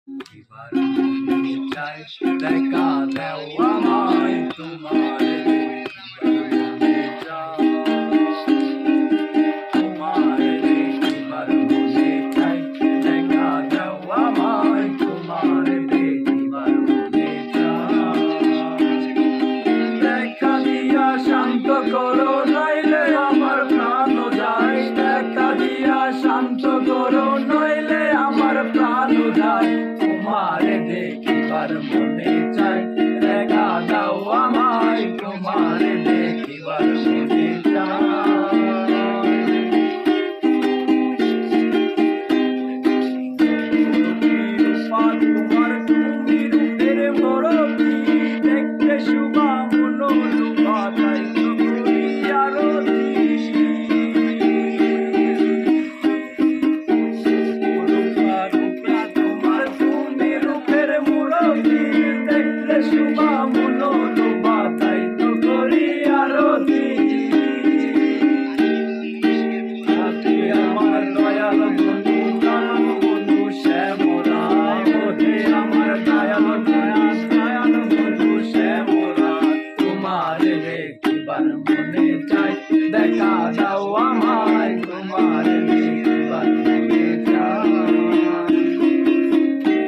এবার মনে চাই দেখা দাও আমায় তোমার মনে চাই তোমার এবার মনে চাই দেখা দাও আমায় তোমার এবার মনে চাই দেখা দিয়া শান্ত করো নইলে আমার প্রাণ যায় দেখা দিয়া শান্ত করো নইলে আমার প্রাণ যায় তোমারে দেখিবার মনে চাই দেখা দাও আমায় তোমারে দেখিবার মনে চাই তোমার তুমি রূপের মরবি দেখতে শুভা মনোরূপা তাই তো করি আরতি তোমার তুমি রূপের মরবি দেখতে শুভা মনোরূপা তাই তো করি আরতি আমার দয়াল বন্ধু কানন বন্ধু শ্যামরা ওহে আমার দয়াল দয়াল বন্ধু শ্যামরা তোমার দেখিবার মনে চাই দেখা